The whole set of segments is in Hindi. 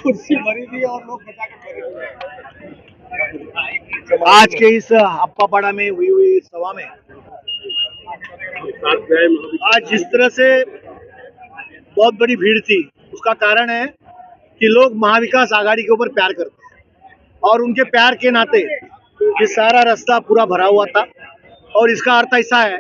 कुर्सी भरी थी और लोग बचा के खड़े थे। आज के इस अप्पापाड़ा में हुई सभा में आज जिस तरह से बहुत बड़ी भीड़ थी, उसका कारण है कि लोग महाविकास आघाड़ी के ऊपर प्यार करते हैं और उनके प्यार के नाते ये सारा रास्ता पूरा भरा हुआ था। और इसका अर्थ ऐसा है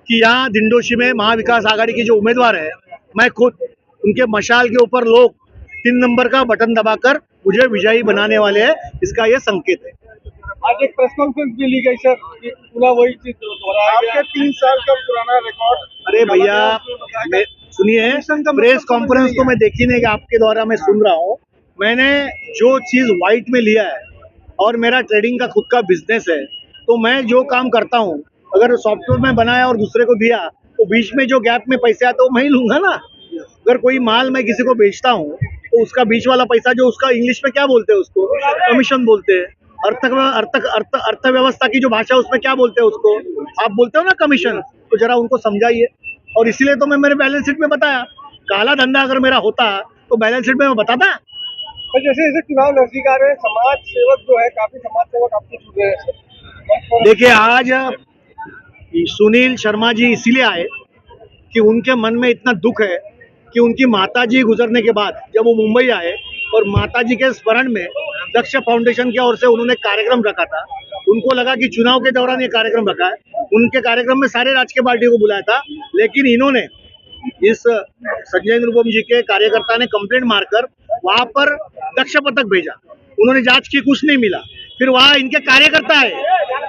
कि यहाँ दिंडोशी में महाविकास आघाड़ी के जो उम्मीदवार है, मैं खुद उनके मशाल के ऊपर लोग 3 नंबर का बटन दबाकर मुझे विजयी बनाने वाले हैं, इसका ये संकेत है। आज एक प्रेस कॉन्फ्रेंस भी ली गई सर, पूरा वही चीज दोहराया गया। आपके 3 साल का पुराना रिकॉर्ड। अरे भैया, मैं सुनिए, प्रेस कॉन्फ्रेंस तो मैं देखी नहीं, आपके द्वारा मैं सुन रहा हूँ। मैंने जो चीज व्हाइट में लिया है और मेरा ट्रेडिंग का खुद का बिजनेस है, तो मैं जो काम करता हूँ अगर सॉफ्टवेयर में बनाया और दूसरे को दिया तो बीच में जो गैप में पैसे आते वो मैं ही लूंगा ना। अगर कोई माल मैं किसी को बेचता हूँ तो उसका बीच वाला पैसा जो उसका इंग्लिश में क्या बोलते हैं, उसको कमीशन बोलते हैं। अर्थव्यवस्था की जो भाषा है उसमें क्या बोलते हैं, उसको आप बोलते हो ना कमीशन। तो जरा उनको समझाइए। और इसीलिए तो मैं मेरे बैलेंस शीट में बताया, काला धंधा अगर मेरा होता तो बैलेंस शीट में मैं बताता। तो जैसे जैसे चुनाव नजदीक आ रहे हैं, समाज सेवक जो है, काफी समाज सेवक आपसे जुड़ रहे हैं। देखिए, आज सुनील शर्मा जी इसीलिए आए कि उनके मन में इतना दुख है कि उनकी माताजी गुजरने के बाद जब वो मुंबई आए और माताजी के स्मरण में दक्ष फाउंडेशन की ओर से उन्होंने कार्यक्रम रखा था, उनको लगा कि चुनाव के दौरान ये कार्यक्रम रखा है। उनके कार्यक्रम में सारे राजकीय पार्टियों को बुलाया था, लेकिन इन्होंने इस संजय निरुपम जी के कार्यकर्ता ने कंप्लेंट मारकर वहां पर दक्ष पथक भेजा। उन्होंने जांच की, कुछ नहीं मिला। फिर वहां इनके कार्यकर्ता आए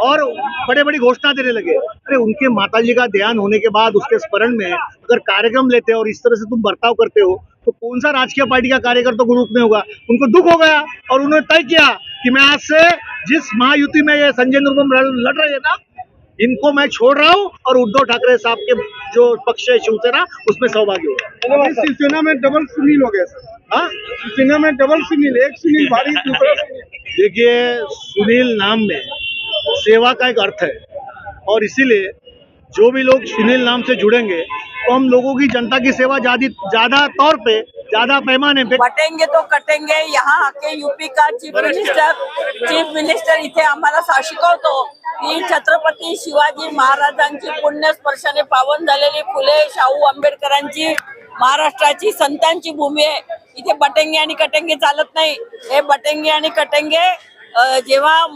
और बड़े बड़ी घोषणा देने लगे। अरे, उनके माताजी का ध्यान होने के बाद उसके स्मरण में अगर कार्यक्रम लेते हो और इस तरह से तुम बर्ताव करते हो तो कौन सा राजकीय पार्टी का कार्यकर्ता को रूप में होगा। उनको दुख हो गया और उन्होंने तय किया कि मैं आज से जिस महायुति में ये संजय निरुपम लड़ रहे हैं ना, इनको मैं छोड़ रहा हूँ और उद्धव ठाकरे साहब के जो पक्ष है शिवसेना, उसमें सहभागी होगा। शिवसेना में डबल सुनील हो गया सर। हाँ, शिवसेना में डबल सुनील, एक सुनील भारी, दूसरा सुनील। देखिए, सुनील नाम में सेवा का एक अर्थ है और इसीलिए जो भी लोग सुनील नाम से जुड़ेंगे तो हम लोगों की, जनता की सेवा ज्यादा तौर पे, ज्यादा पैमाने पे बटेंगे तो कटेंगे। यहाँ आके यूपी का चीफ मिनिस्टर इथे आम्हाला शिकवतो की छत्रपती शिवाजी महाराजांची पुण्य स्पर्शाने पावन झालेली फुले शाहू आंबेडकरांची महाराष्ट्राची संतांची भूमी आहे। इथे बटेंगे आणि कटेंगे चालत नाही। हे बटेंगे आणि कटेंगे जेव्हा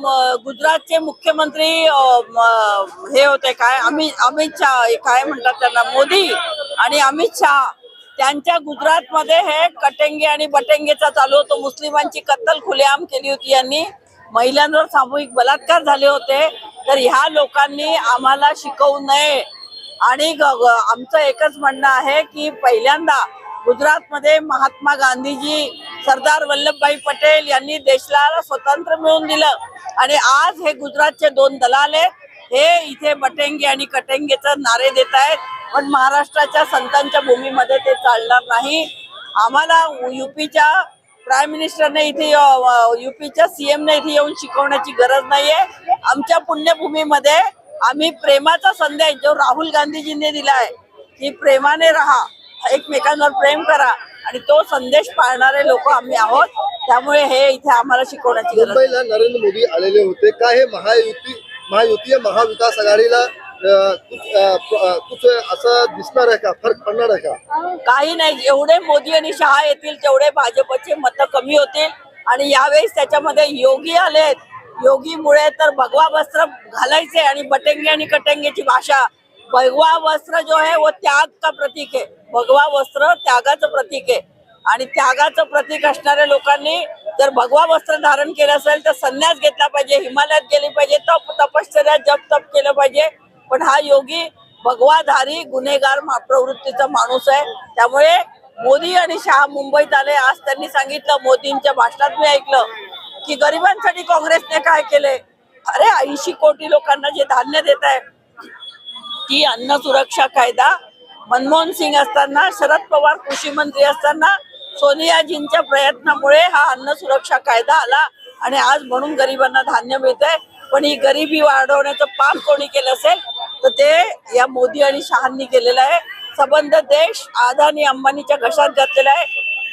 गुजरातचे मुख्यमंत्री हे होते काय अमित शाह, काय म्हणतात त्यांना, मोदी आणि अमित शाह, त्यांच्या गुजरातमध्ये हे कटेंगे आणि बटेंगेचा चालू होतो। मुस्लिमांची कत्तल खुलेआम केली होती यांनी, महिलांवर सामूहिक बलात्कार झाले होते। तर ह्या लोकांनी आम्हाला शिकवू नये आणि आमचं एकच म्हणणं आहे की पहिल्यांदा गुजरातमध्ये महात्मा गांधीजी, सरदार वल्लभभाई पटेल यांनी देशाला स्वतंत्र मिळवून दिलं आणि आज हे गुजरातचे 2 दलाल आहेत, हे इथे बटेंगे आणि कटेंगेचे नारे देत आहेत। पण महाराष्ट्राच्या संतांच्या भूमीमध्ये ते चालणार नाही। आम्हाला यूपीच्या प्राईम मिनिस्टरने इथे, यूपीच्या सीएमने इथे येऊन शिकवण्याची गरज नाहीये। आमच्या पुण्यभूमीमध्ये आम्ही प्रेमाचा संदेश जो राहुल गांधीजींनी दिलाय की प्रेमाने राहा, एकमेकांवर प्रेम करा, आणि तो संदेश पाळणारे लोक आम्ही आहोत। त्यामुळे हे इथे आम्हाला शिकवण्याची गरज मुंबईला नरेंद्र मोदी आलेले होते। काय हे महायुती महाविकास आघाडीला कुछ असं दिसणार आहे का, फरक पडणार आहे का? काही नाही, जेवढे मोदी आणि शहा येतील तेवढे भाजपचे मतं कमी होतील। आणि यावेळेस त्याच्यामध्ये योगी आलेत, योगीमुळे तर भगवा वस्त्र घालायचे आणि बटेंगे आणि कटेंगेची भाषा। भगवा वस्त्र जो है वो त्याग का प्रतीक है, भगवा वस्त्र त्यागाचं प्रतीक आहे आणि त्यागाचं प्रतीक असणाऱ्या लोकांनी जर भगवा वस्त्र धारण केलं असेल तर संन्यास घेतला पाहिजे, हिमालयात गेले पाहिजे, तपश्चर्या जप तप केलं पाहिजे। पण हा योगी भगवाधारी गुन्हेगार प्रवृत्तीचा माणूस आहे। त्यामुळे मोदी आणि शहा मुंबईत आले। आज त्यांनी सांगितलं, मोदींच्या भाषणात मी ऐकलं की गरिबांसाठी काँग्रेसने काय केले। अरे, 80 कोटी लोकांना जे धान्य देत आहे, ती अन्न सुरक्षा कायदा मनमोहन सिंग असताना, शरद पवार कृषी मंत्री असताना, सोनियाजींच्या प्रयत्नामुळे हा अन्न सुरक्षा कायदा आला आणि आज म्हणून गरिबांना धान्य मिळतंय। पण ही गरिबी वाढवण्याचं पाप कोणी केलं असेल तर ते या मोदी आणि शहांनी केलेलं आहे। संबंध देश अदानी अंबानीच्या घशात घातलेला आहे।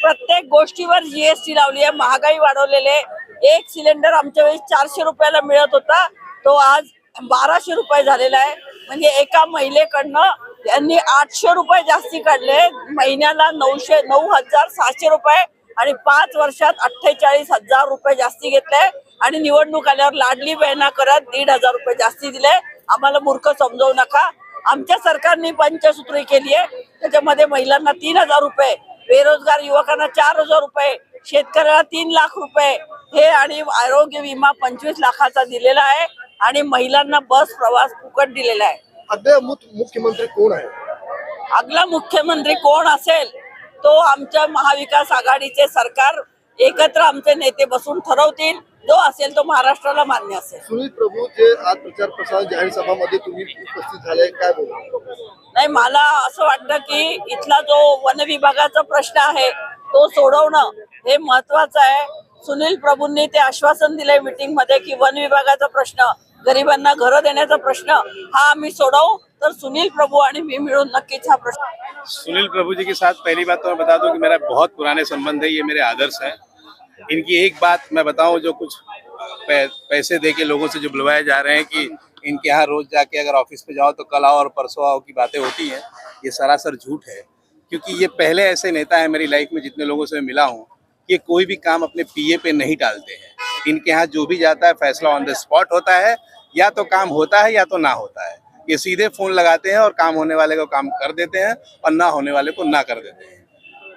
प्रत्येक गोष्टीवर जीएसटी लावली आहे, महागाई वाढवलेली आहे। एक सिलेंडर आमच्या वेळेस 400 रुपयाला मिळत होता, तो आज 1200 रुपये झालेला आहे। म्हणजे एका महिलेकडनं त्यांनी 800 रुपये जास्ती काढले, महिन्याला 9,600 रुपये आणि 5 वर्षात 48,000 रुपये जास्ती घेतले आणि निवडणूक आल्यावर लाडली बहिणा करत 1,500 रुपये जास्ती दिले। आम्हाला मूर्ख समजवू नका। आमच्या सरकारने पंचसूत्री केली आहे, त्याच्यामध्ये महिलांना 3,000 रुपये, बेरोजगार युवकांना 4,000 रुपये, शेतकऱ्याला 3 लाख रुपये हे आणि आरोग्य विमा 25 लाखाचा दिलेला आहे आणि महिलांना बस प्रवास फुकट दिलेला आहे। अगला मुख्यमंत्री कोण आहे? अगला मुख्यमंत्री कोण असेल तो आमच्या महाविकास आघाडीचे सरकार एकत्र आमचे नेते बसून ठरवतील। जो असेल तो महाराष्ट्राला मान्य असेल। सुनील प्रभू जे आज प्रचार प्रसार जाहीर सभामध्ये तुम्ही उपस्थित झाले, काय बोलू? नाही, मला असं वाटतं की इथला जो वन विभागाचा प्रश्न आहे तो सोडवणं हे महत्वाचं आहे। सुनील प्रभूंनी ते आश्वासन दिले मीटिंग मध्ये की वन विभागाचा प्रश्न, गरिबांना घरं देण्याचा प्रश्न हा आम्ही सोडवू, तर सुनील प्रभू आणि मी मिळून नक्कीच हा प्रश्न। सुनील प्रभु जी के साथ पहली बात तो मैं बता दूं कि मेरा बहुत पुराने संबंध है, ये मेरे आदर्श हैं। इनकी एक बात मैं बताऊं, जो कुछ पैसे दे के लोगों से जो बुलवाए जा रहे हैं कि इनके यहाँ रोज जाके अगर ऑफिस पे जाओ तो कल आओ और परसों आओ की बातें होती हैं, ये सरासर झूठ है। क्योंकि ये पहले ऐसे नेता है मेरी लाइफ में जितने लोगों से मैं मिला हूँ, ये कोई भी काम अपने पीए पे नहीं टालते हैं। इनके यहाँ जो भी जाता है फैसला ऑन द स्पॉट होता है, या तो काम होता है या तो ना होता है। ये सीधे फोन लगाते हैं और काम होने वाले को काम कर देते हैं और ना होने वाले को ना कर देते हैं।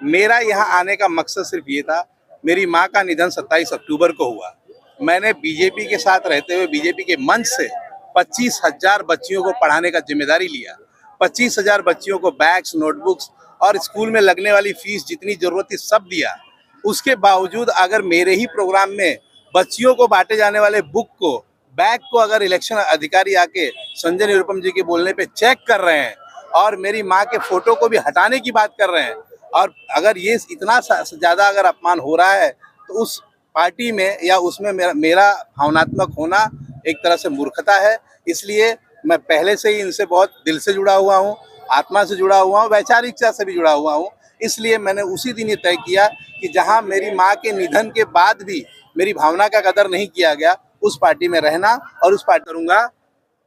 मेरा यहाँ आने का मकसद सिर्फ ये था, मेरी माँ का निधन 27 अक्टूबर को हुआ। मैंने बीजेपी के साथ रहते हुए बीजेपी के मंच से 25,000 बच्चियों को पढ़ाने का जिम्मेदारी लिया। 25,000 बच्चियों को बैग्स, नोटबुक्स और स्कूल में लगने वाली फीस जितनी जरूरत थी सब दिया। उसके बावजूद अगर मेरे ही प्रोग्राम में बच्चियों को बांटे जाने वाले बुक को, बैग को अगर इलेक्शन अधिकारी आके संजय निरुपम जी के बोलने पे चेक कर रहे हैं और मेरी माँ के फोटो को भी हटाने की बात कर रहे हैं, और अगर ये इतना ज़्यादा अगर अपमान हो रहा है तो उस पार्टी में या उसमें मेरा भावनात्मक होना एक तरह से मूर्खता है। इसलिए मैं पहले से ही इनसे बहुत दिल से जुड़ा हुआ हूँ, आत्मा से जुड़ा हुआ हूँ, वैचारिकता से भी जुड़ा हुआ हूँ। इसलिए मैंने उसी दिन ये तय किया कि जहाँ मेरी माँ के निधन के बाद भी मेरी भावना का कदर नहीं किया गया, उस पार्टी में रहना और उस पार्टी करूँगा।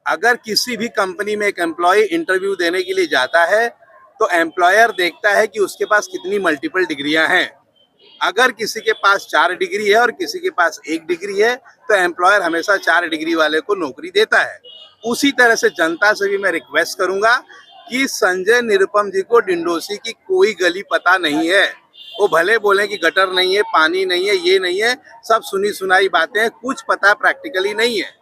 अगर किसी भी कंपनी में एक एम्प्लॉय इंटरव्यू देने के लिए जाता है तो एम्प्लॉयर देखता है कि उसके पास कितनी मल्टीपल डिग्रियां हैं। अगर किसी के पास 4 डिग्री है और किसी के पास 1 डिग्री है तो एम्प्लॉयर हमेशा 4 डिग्री वाले को नौकरी देता है। उसी तरह से जनता से भी मैं रिक्वेस्ट करूंगा कि संजय निरुपम जी को डिंडोसी की कोई गली पता नहीं है। वो भले बोले कि गटर नहीं है, पानी नहीं है, ये नहीं है, सब सुनी सुनाई बातें हैं, कुछ पता प्रैक्टिकली नहीं है।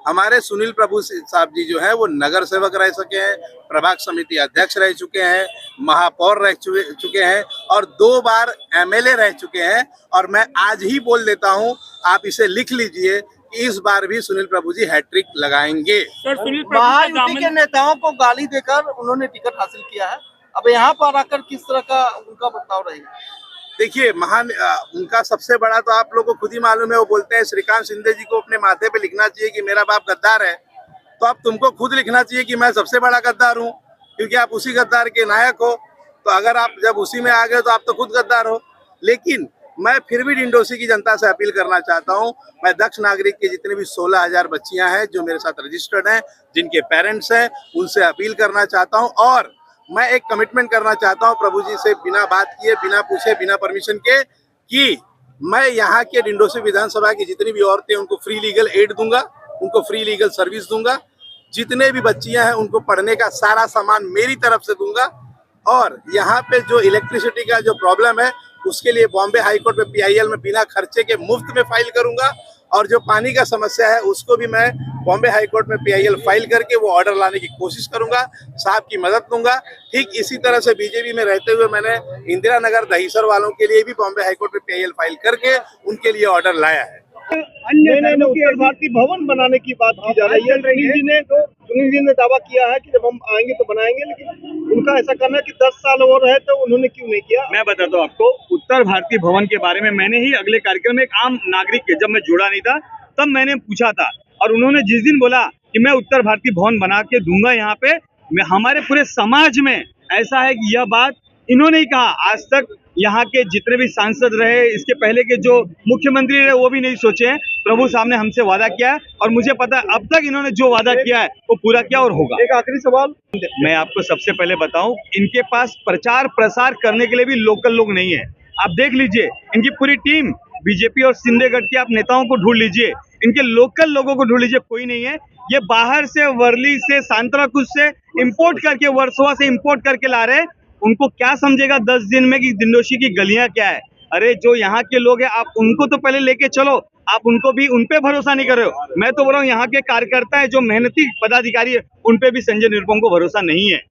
हमारे सुनील प्रभु साहब जी जो है वो नगर सेवक रह चुके हैं, प्रभाग समिति अध्यक्ष रह चुके हैं, महापौर रह चुके हैं और 2 बार एमएलए रह चुके हैं। और मैं आज ही बोल देता हूं, आप इसे लिख लीजिए कि इस बार भी सुनील प्रभु जी हैट्रिक लगाएंगे। महायुति के नेताओं को गाली देकर उन्होंने टिकट हासिल किया है, अब यहाँ पर आकर किस तरह का उनका बर्ताव रहेगा? देखिए, उनका सबसे बड़ा तो आप लोगों को खुद ही मालूम है। वो बोलते हैं श्रीकांत शिंदे जी को अपने माथे पे लिखना चाहिए कि मेरा बाप गद्दार है, तो अब तुमको खुद लिखना चाहिए कि मैं सबसे बड़ा गद्दार हूँ, क्योंकि आप उसी गद्दार के नायक हो। तो अगर आप जब उसी में आ गए तो आप तो खुद गद्दार हो। लेकिन मैं फिर भी डिंडोसी की जनता से अपील करना चाहता हूँ, मैं दक्ष नागरिक के जितने भी 16,000 बच्चियाँ हैं जो मेरे साथ रजिस्टर्ड हैं, जिनके पेरेंट्स हैं, उनसे अपील करना चाहता हूँ। और मैं एक कमिटमेंट करना चाहता हूँ प्रभु जी से, बिना बात किए, बिना पूछे, बिना परमिशन के, कि मैं यहाँ के डिंडोसी विधानसभा की जितनी भी औरतें उनको फ्री लीगल एड दूंगा, उनको फ्री लीगल सर्विस दूंगा। जितने भी बच्चियाँ हैं उनको पढ़ने का सारा सामान मेरी तरफ से दूंगा। और यहाँ पे जो इलेक्ट्रिसिटी का जो प्रॉब्लम है उसके लिए बॉम्बे हाई कोर्ट में PIL में बिना खर्चे के मुफ्त में फाइल करूंगा। और जो पानी का समस्या है उसको भी मैं बॉम्बे हाई कोर्ट में PIL फाइल करके वो ऑर्डर लाने की कोशिश करूंगा, साहब की मदद लूंगा। ठीक इसी तरह से बीजेपी में रहते हुए मैंने इंदिरा नगर दहीसर वालों के लिए भी बॉम्बे हाई कोर्ट में PIL फाइल करके उनके लिए ऑर्डर लाया है। अन्य उत्तर भारतीय भवन बनाने की बात की जा रही है। सुनील जी ने दावा किया है कि जब हम आएंगे तो बनाएंगे, लेकिन उनका ऐसा कहना है कि 10 साल और है तो उन्होंने क्यों नहीं किया। मैं बताता हूँ आपको, उत्तर भारतीय भवन के बारे में मैंने ही अगले कार्यक्रम में एक आम नागरिक के, जब मैं जुड़ा नहीं था तब मैंने पूछा था, और उन्होंने जिस दिन बोला कि मैं उत्तर भारतीय भवन बना के दूंगा यहाँ पे, मैं हमारे पूरे समाज में ऐसा है कि यह बात इन्होंने ही कहा। आज तक यहाँ के जितने भी सांसद रहे, इसके पहले के जो मुख्यमंत्री रहे, वो भी नहीं सोचे हैं। प्रभु साहब ने हमसे वादा किया है और मुझे पता है अब तक इन्होंने जो वादा किया है वो पूरा किया और होगा। एक आखिरी सवाल, मैं आपको सबसे पहले बताऊं, इनके पास प्रचार प्रसार करने के लिए भी लोकल लोग नहीं है। आप देख लीजिए, इनकी पूरी टीम बीजेपी और शिंदे गढ़ के आप नेताओं को ढूंढ लीजिए, इनके लोकल लोगों को ढूंढ लीजिए, कोई नहीं है। ये बाहर से, वर्ली से, सांतराकुछ से इंपोर्ट करके, वर्सोवा से इंपोर्ट करके ला रहे हैं। उनको क्या समझेगा 10 दिन में कि दिंडोशी की गलियां क्या है? अरे जो यहाँ के लोग हैं, आप उनको तो पहले लेके चलो। आप उनको भी, उन पे भरोसा नहीं कर रहे हो। मैं तो बोल रहा हूँ यहाँ के कार्यकर्ता है, जो मेहनती पदाधिकारी है, उन पे भी संजय निरुपम को भरोसा नहीं है।